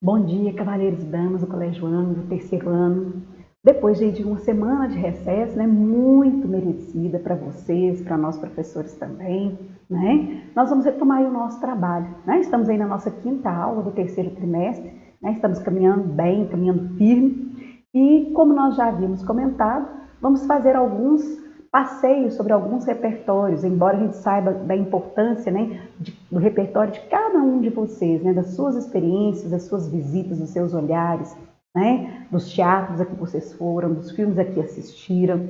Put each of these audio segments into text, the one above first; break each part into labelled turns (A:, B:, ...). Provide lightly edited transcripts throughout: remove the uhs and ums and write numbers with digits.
A: Bom dia, cavaleiros e damas do Colégio Ano, do terceiro ano. Depois de uma semana de recesso, né, muito merecida para vocês, para nós professores também, né? Nós vamos retomar aí o nosso trabalho, né? Estamos aí na nossa quinta aula do terceiro trimestre, né? Estamos caminhando bem, caminhando firme. E como nós já havíamos comentado, vamos fazer alguns passeios sobre alguns repertórios, embora a gente saiba da importância, né, do repertório de cada um de vocês, né, das suas experiências, das suas visitas, dos seus olhares, né, dos teatros a que vocês foram, dos filmes a que assistiram,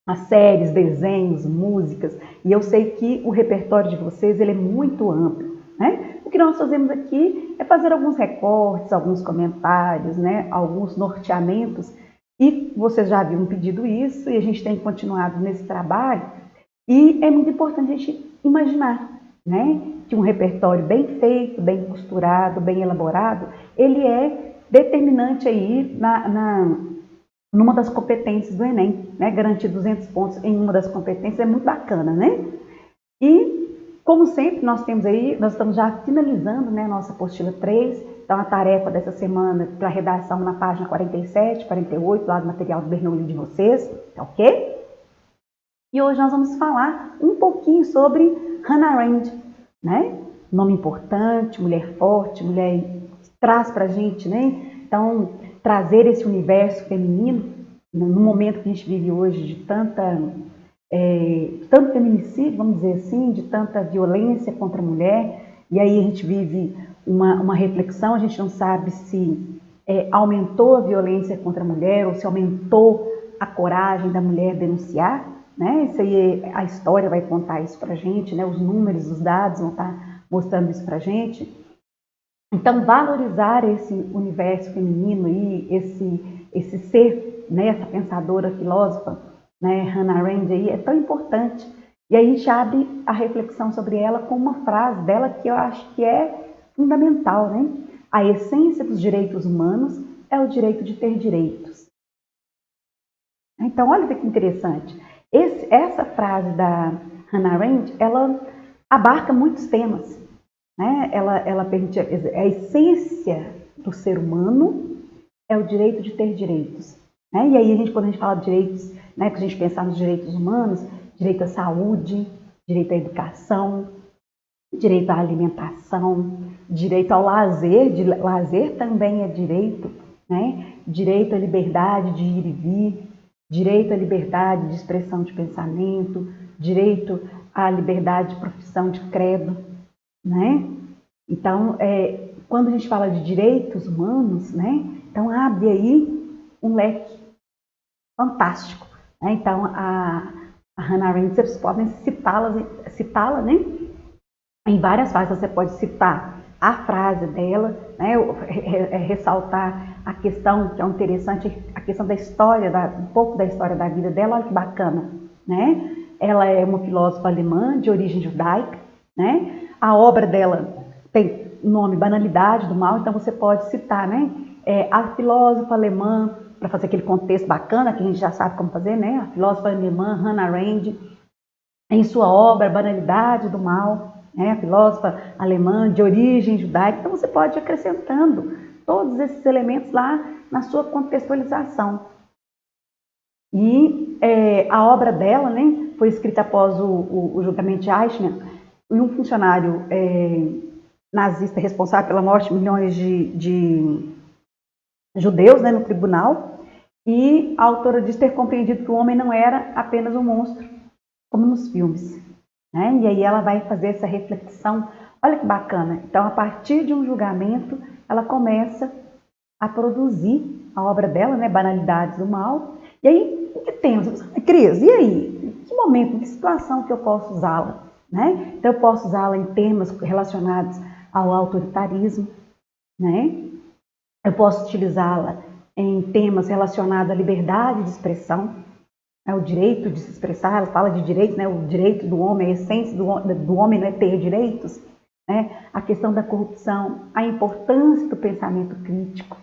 A: as séries, desenhos, músicas, e eu sei que o repertório de vocês ele é muito amplo, né? O que nós fazemos aqui é fazer alguns recortes, alguns comentários, né, alguns norteamentos, e vocês já haviam pedido isso, e a gente tem continuado nesse trabalho, e é muito importante a gente imaginar, né, que um repertório bem feito, bem costurado, bem elaborado, ele é determinante aí numa das competências do Enem, né? Garantir 200 pontos em uma das competências é muito bacana, né? E, como sempre, nós estamos já finalizando, né, a nossa apostila 3, então a tarefa dessa semana para redação na página 47, 48, lá do material do Bernoulli de vocês, tá ok? E hoje nós vamos falar um pouquinho sobre Hannah Arendt, né? Nome importante, mulher forte, mulher que traz para a gente, né? Então, trazer esse universo feminino, no momento que a gente vive hoje de tanto feminicídio, vamos dizer assim, de tanta violência contra a mulher, e aí a gente vive uma reflexão, a gente não sabe se aumentou a violência contra a mulher ou se aumentou a coragem da mulher denunciar, né? Isso aí, a história vai contar isso pra gente, né? Os números, os dados vão estar mostrando isso pra gente. Então, valorizar esse universo feminino e esse ser, né? Essa pensadora, filósofa, né? Hannah Arendt aí, é tão importante. E aí a gente abre a reflexão sobre ela com uma frase dela que eu acho que é fundamental, né? A essência dos direitos humanos é o direito de ter direitos. Então, olha que interessante. Essa frase da Hannah Arendt, ela abarca muitos temas, né? Ela permite a essência do ser humano é o direito de ter direitos, né? E aí quando a gente fala de direitos, né, que a gente pensar nos direitos humanos, direito à saúde, direito à educação, direito à alimentação, direito ao lazer, lazer também é direito, né? Direito à liberdade de ir e vir, direito à liberdade de expressão de pensamento, direito à liberdade de profissão de credo, né? Então, quando a gente fala de direitos humanos, né? Então abre aí um leque fantástico, né? Então a Hannah Arendt, vocês podem citá-la, né? Em várias fases você pode citar a frase dela, né? Ressaltar a questão que é interessante, a questão da história, um pouco da história da vida dela, olha que bacana, né? Ela é uma filósofa alemã de origem judaica, né? A obra dela tem o nome Banalidade do Mal, então você pode citar, né? A filósofa alemã, para fazer aquele contexto bacana, que a gente já sabe como fazer, né? A filósofa alemã Hannah Arendt, em sua obra Banalidade do Mal, né? A filósofa alemã de origem judaica, então você pode ir acrescentando todos esses elementos lá na sua contextualização. E a obra dela, né, foi escrita após o julgamento de Eichmann, e um funcionário nazista responsável pela morte de milhões de judeus, né, no tribunal, e a autora diz ter compreendido que o homem não era apenas um monstro, como nos filmes, né? E aí ela vai fazer essa reflexão, olha que bacana. Então, a partir de um julgamento, ela começa a produzir a obra dela, né, Banalidades do Mal. E aí, o que temos? Cris, e aí? Em que momento, em que situação que eu posso usá-la? Né? Então, eu posso usá-la em temas relacionados ao autoritarismo, né? Eu posso utilizá-la em temas relacionados à liberdade de expressão, o direito de se expressar, ela fala de direitos, né? O direito do homem, a essência do homem não é ter direitos, né? A questão da corrupção, a importância do pensamento crítico,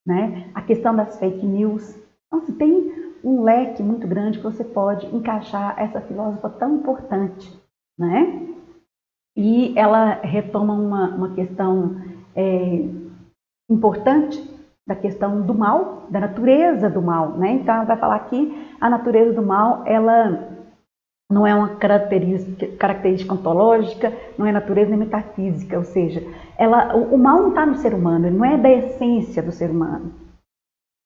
A: né? A questão das fake news. Então, você tem um leque muito grande que você pode encaixar essa filósofa tão importante, né? E ela retoma uma questão importante da questão do mal, da natureza do mal, né? Então ela vai falar que a natureza do mal, ela não é uma característica ontológica, não é natureza nem metafísica, ou seja, o mal não está no ser humano, ele não é da essência do ser humano,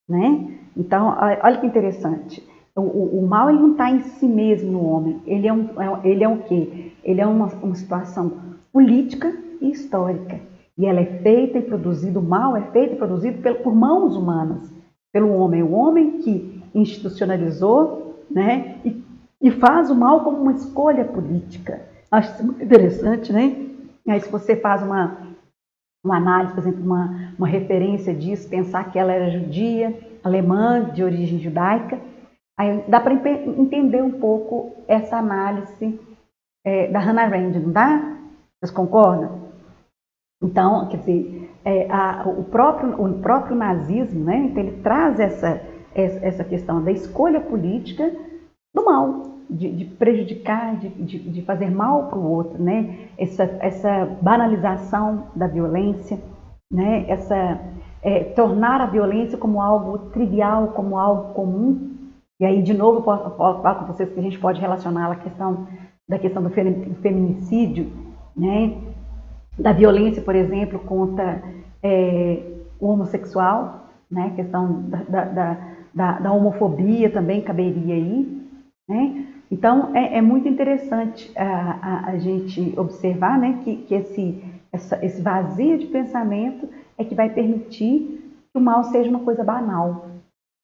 A: né? Então, olha que interessante. O mal ele não está em si mesmo no homem, ele é o quê? Ele é uma situação política e histórica. E ela é feita e produzida, o mal é feito e produzido por mãos humanas, pelo homem. O homem que institucionalizou, né, e faz o mal como uma escolha política. Acho isso muito interessante, né? E aí, se você faz uma análise, por exemplo, uma referência disso, pensar que ela era judia, alemã, de origem judaica, aí dá para entender um pouco essa análise da Hannah Arendt, não dá? Vocês concordam? Então, quer dizer, o próprio nazismo, né, então ele traz essa questão da escolha política do mal, de prejudicar, de fazer mal para o outro, né? Essa banalização da violência, né? Tornar a violência como algo trivial, como algo comum. E aí, de novo, eu posso falar com vocês que a gente pode relacionar a questão do feminicídio, né? Da violência, por exemplo, contra o homossexual, né? A questão da homofobia também caberia aí, né? Então, é muito interessante a gente observar, né, que esse vazio de pensamento é que vai permitir que o mal seja uma coisa banal,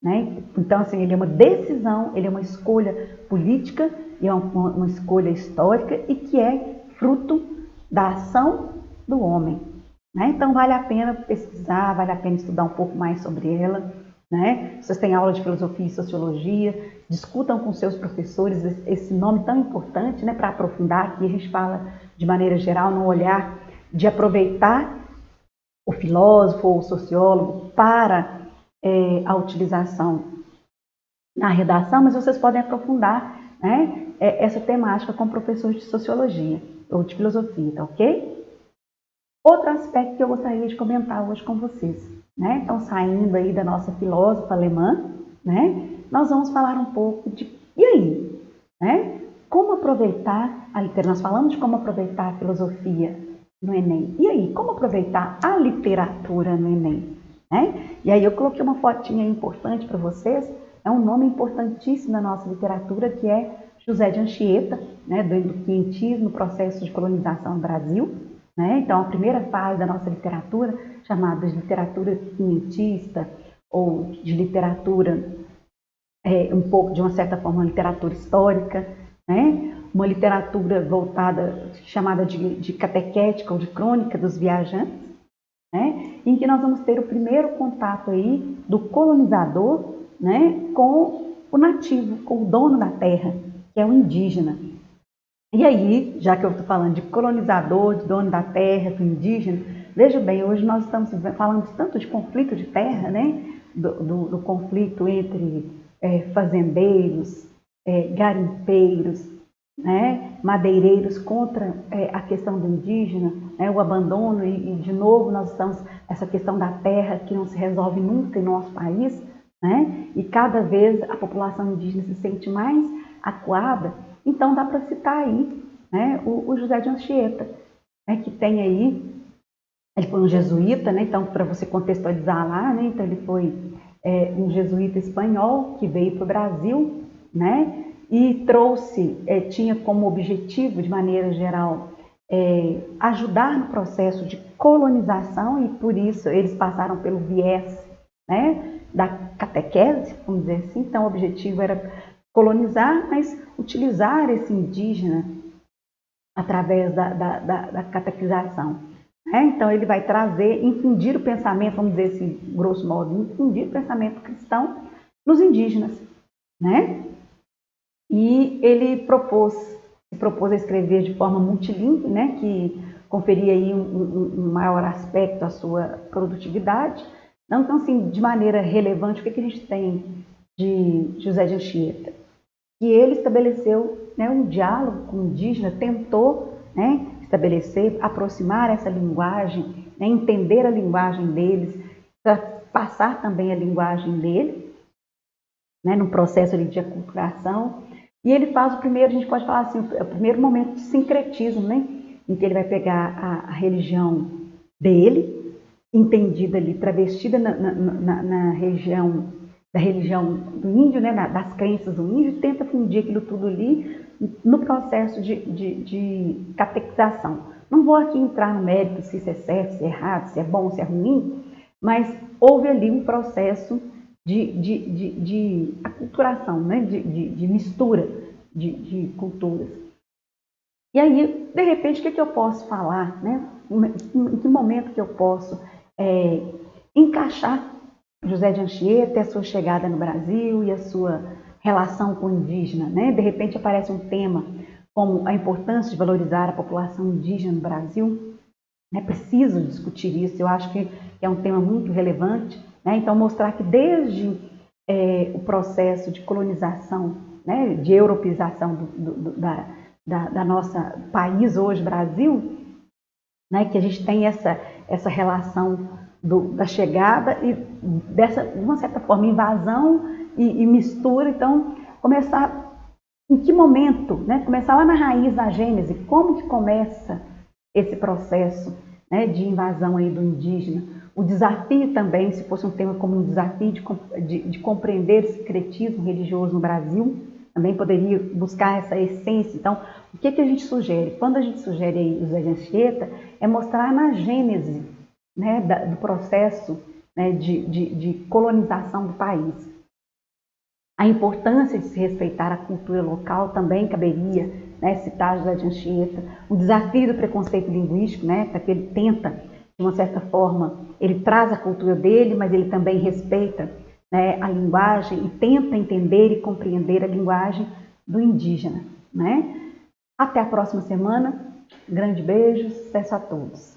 A: né? Então, assim, ele é uma decisão, ele é uma escolha política, e é uma escolha histórica e que é fruto da ação do homem, né? Então, vale a pena pesquisar, vale a pena estudar um pouco mais sobre ela, né? Vocês têm aula de filosofia e sociologia, discutam com seus professores esse nome tão importante, né, para aprofundar. Aqui a gente fala de maneira geral, no olhar de aproveitar o filósofo ou o sociólogo para a utilização na redação, mas vocês podem aprofundar, né, essa temática com professores de sociologia ou de filosofia, tá ok? Outro aspecto que eu gostaria de comentar hoje com vocês, né? Então, saindo aí da nossa filósofa alemã, né? Nós vamos falar um pouco e aí, né? Como aproveitar a literatura? Nós falamos de como aproveitar a filosofia no Enem. E aí, como aproveitar a literatura no Enem? Né? E aí eu coloquei uma fotinha importante para vocês, é um nome importantíssimo da nossa literatura, que é José de Anchieta, né? Do quinhentismo, processo de colonização do Brasil. Né? Então, a primeira fase da nossa literatura, chamada de literatura quinhentista, ou de literatura, um pouco, de uma certa forma, uma literatura histórica, né? Uma literatura voltada, chamada de catequética ou de crônica dos viajantes, né? Em que nós vamos ter o primeiro contato aí do colonizador, né, com o nativo, com o dono da terra, que é o indígena. E aí, já que eu estou falando de colonizador, de dono da terra, do indígena, veja bem, hoje nós estamos falando tanto de conflito de terra, né? Do conflito entre fazendeiros, garimpeiros, né? Madeireiros contra a questão do indígena, né? O abandono e, de novo, nós estamos essa questão da terra que não se resolve nunca em nosso país, né? E cada vez a população indígena se sente mais acuada. Então, dá para citar aí, né, o José de Anchieta, né, que tem aí, ele foi um jesuíta, né, então, para você contextualizar lá, né, então ele foi um jesuíta espanhol que veio para o Brasil, né, e trouxe, tinha como objetivo, de maneira geral, ajudar no processo de colonização, e por isso eles passaram pelo viés, né, da catequese, vamos dizer assim. Então, o objetivo era colonizar, mas utilizar esse indígena através da catequização. Né? Então, ele vai trazer, infundir o pensamento, vamos dizer assim, grosso modo, infundir o pensamento cristão nos indígenas. Né? E ele se propôs a escrever de forma multilingüe, né? Que conferia aí um maior aspecto à sua produtividade. Então, assim, de maneira relevante, o que a gente tem de José de Anchieta? Que ele estabeleceu, né, um diálogo com o indígena, tentou, né, estabelecer, aproximar essa linguagem, né, entender a linguagem deles, para passar também a linguagem dele, né, no processo ali de aculturação. E ele faz o primeiro, a gente pode falar assim, o primeiro momento de sincretismo, né, em que ele vai pegar a religião dele, entendida ali, travestida na região da religião do índio, né, das crenças do índio, e tenta fundir aquilo tudo ali no processo de catequização. Não vou aqui entrar no mérito se isso é certo, se é errado, se é bom, se é ruim, mas houve ali um processo de aculturação, né? de mistura de culturas. E aí, de repente, o que eu posso falar? Né? Em que momento que eu posso encaixar José de Anchieta e a sua chegada no Brasil e a sua relação com o indígena? Né? De repente aparece um tema como a importância de valorizar a população indígena no Brasil. É preciso discutir isso, eu acho que é um tema muito relevante, né? Então mostrar que desde o processo de colonização, né, de europeização da nossa país hoje, Brasil, né, que a gente tem essa relação da chegada e dessa, de uma certa forma, invasão e mistura. Então, começar em que momento, né, começar lá na raiz, na gênese, como que começa esse processo, né, de invasão aí do indígena. O desafio também, se fosse um tema como um desafio de compreender esse secretismo religioso no Brasil, também poderia buscar essa essência. Então, o que a gente sugere? Quando a gente sugere aí o José de Anchieta, é mostrar na gênese, né, do processo, né, de colonização do país. A importância de se respeitar a cultura local também caberia, né, citar José de Anchieta. O desafio do preconceito linguístico, né, para que ele tenta, de uma certa forma, ele traz a cultura dele, mas ele também respeita, né, a linguagem e tenta entender e compreender a linguagem do indígena. Né? Até a próxima semana. Grande beijo, sucesso a todos.